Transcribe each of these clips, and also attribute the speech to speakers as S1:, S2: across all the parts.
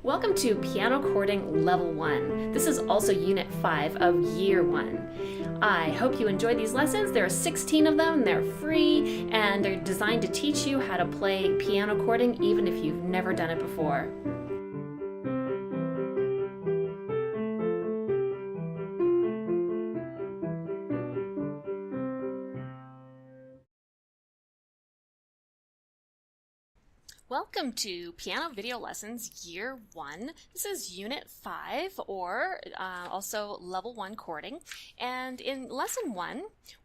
S1: Welcome to Piano Chording Level 1. This is also Unit 5 of Year 1. I hope you enjoy these lessons. There are 16 of them, they're free, and they're designed to teach you how to play piano chording even if you've never done it before. Welcome to Piano Video Lessons Year 1. This is Unit 5, or also Level 1 chording. And in Lesson 1,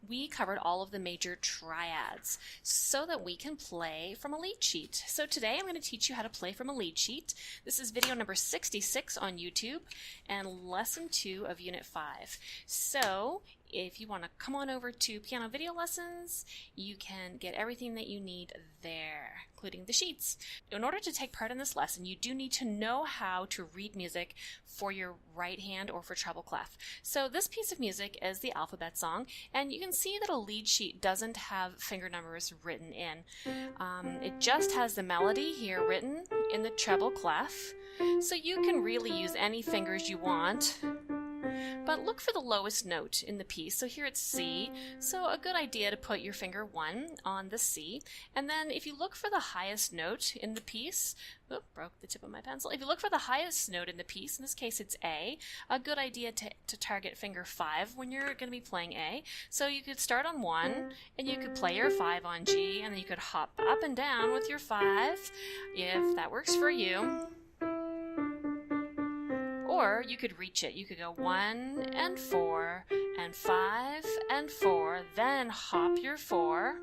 S1: we covered all of the major triads so that we can play from a lead sheet. So today I'm going to teach you how to play from a lead sheet. This is video number 66 on YouTube and Lesson 2 of Unit 5. So if you want to come on over to Piano Video Lessons, you can get everything that you need there, including the sheets. In order to take part in this lesson, you do need to know how to read music for your right hand or for treble clef. So this piece of music is the alphabet song, and you can see that a lead sheet doesn't have finger numbers written in. It just has the melody here written in the treble clef, so you can really use any fingers you want. But look for the lowest note in the piece. So here it's C, so a good idea to put your finger 1 on the C. And then if you look for the highest note in the piece, broke the tip of my pencil. If you look for the highest note in the piece, in this case it's A, a good idea to target finger 5 when you're going to be playing A. So you could start on 1, and you could play your 5 on G, and then you could hop up and down with your 5, if that works for you. Or you could reach it. You could go 1 and 4 and 5 and 4, then hop your 4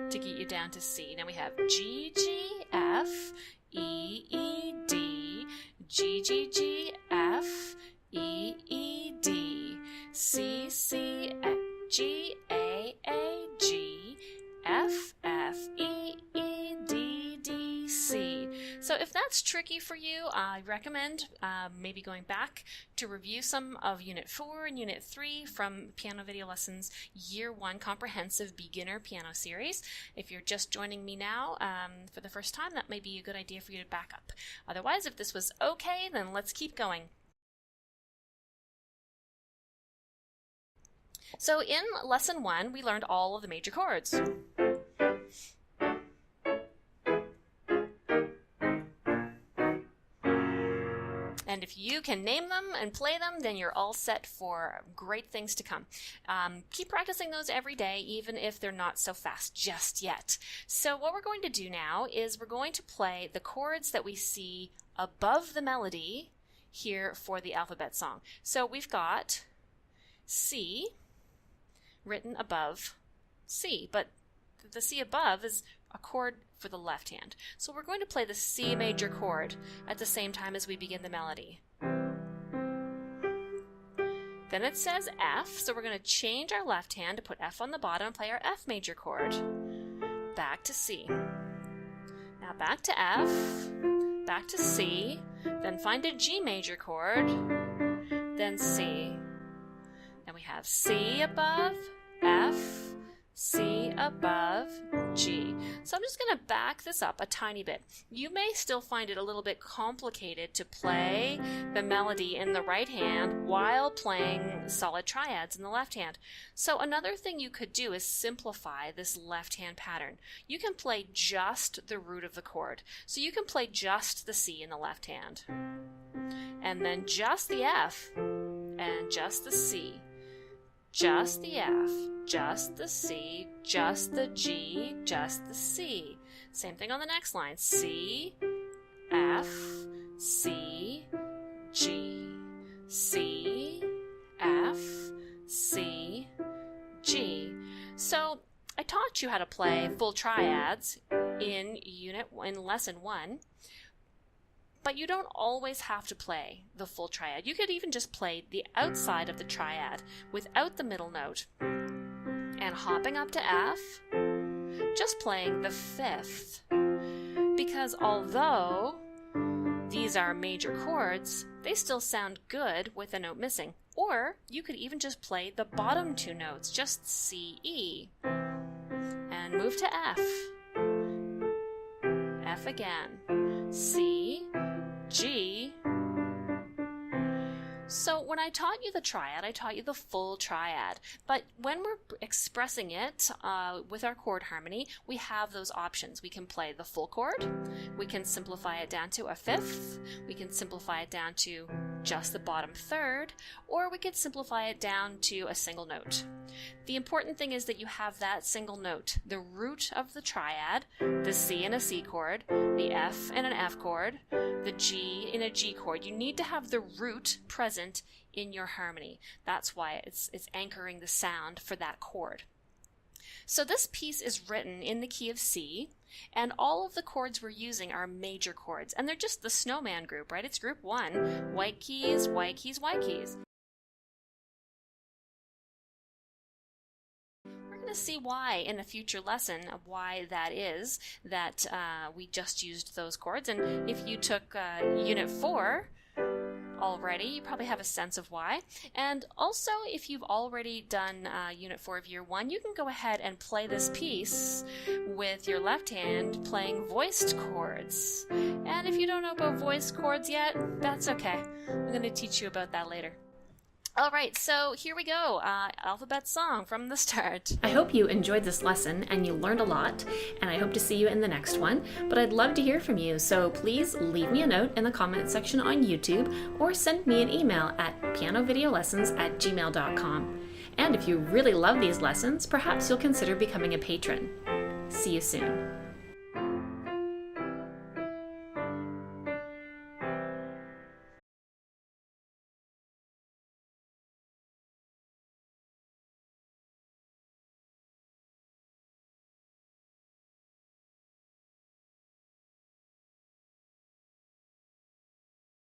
S1: to get you down to C. Now we have G, G, F, E, E, D, G, G, G, F, E, E, D, C, C, G, A, G, F, F, E, E, D, D, C. So if that's tricky for you, I recommend maybe going back to review some of Unit 4 and Unit 3 from Piano Video Lessons Year 1 Comprehensive Beginner Piano Series. If you're just joining me now for the first time, that may be a good idea for you to back up. Otherwise, if this was okay, then let's keep going. So in Lesson 1, we learned all of the major chords. And if you can name them and play them, then you're all set for great things to come. Keep practicing those every day, even if they're not so fast just yet. So what we're going to do now is we're going to play the chords that we see above the melody here for the alphabet song. So we've got C written above C, but the C above is a chord for the left hand. So we're going to play the C major chord at the same time as we begin the melody. Then it says F, so we're going to change our left hand to put F on the bottom and play our F major chord. Back to C. Now back to F, back to C, then find a G major chord, then C. Then we have C above, F, C above, G. So I'm just going to back this up a tiny bit. You may still find it a little bit complicated to play the melody in the right hand while playing solid triads in the left hand. So another thing you could do is simplify this left hand pattern. You can play just the root of the chord. So you can play just the C in the left hand, and then just the F, and just the C. Just the F, just the C, just the G, just the C. Same thing on the next line. C, F, C, G, C, F, C, G. So I taught you how to play full triads in Lesson 1. But you don't always have to play the full triad. You could even just play the outside of the triad without the middle note and hopping up to F, just playing the 5th. Because although these are major chords, they still sound good with a note missing. Or you could even just play the bottom 2 notes, just C, E, and move to F. F again. C, G. So when I taught you the triad, I taught you the full triad, but when we're expressing it with our chord harmony, we have those options. We can play the full chord, we can simplify it down to a fifth, we can simplify it down to just the bottom third, or we could simplify it down to a single note. The important thing is that you have that single note, the root of the triad, the C in a C chord, the F in an F chord, the G in a G chord. You need to have the root present in your harmony. That's why it's anchoring the sound for that chord. So this piece is written in the key of C, and all of the chords we're using are major chords, and they're just the snowman group, right? It's group 1, white keys, white keys, white keys. We're going to see why in a future lesson, why that is that we just used those chords, and if you took Unit 4 already, you probably have a sense of why. And also, if you've already done Unit 4 of Year 1, you can go ahead and play this piece with your left hand playing voiced chords. And if you don't know about voiced chords yet, that's okay. I'm going to teach you about that later. Alright, so here we go, alphabet song from the start. I hope you enjoyed this lesson and you learned a lot, and I hope to see you in the next one, but I'd love to hear from you, so please leave me a note in the comment section on YouTube or send me an email at pianovideolessons@gmail.com. And if you really love these lessons, perhaps you'll consider becoming a patron. See you soon.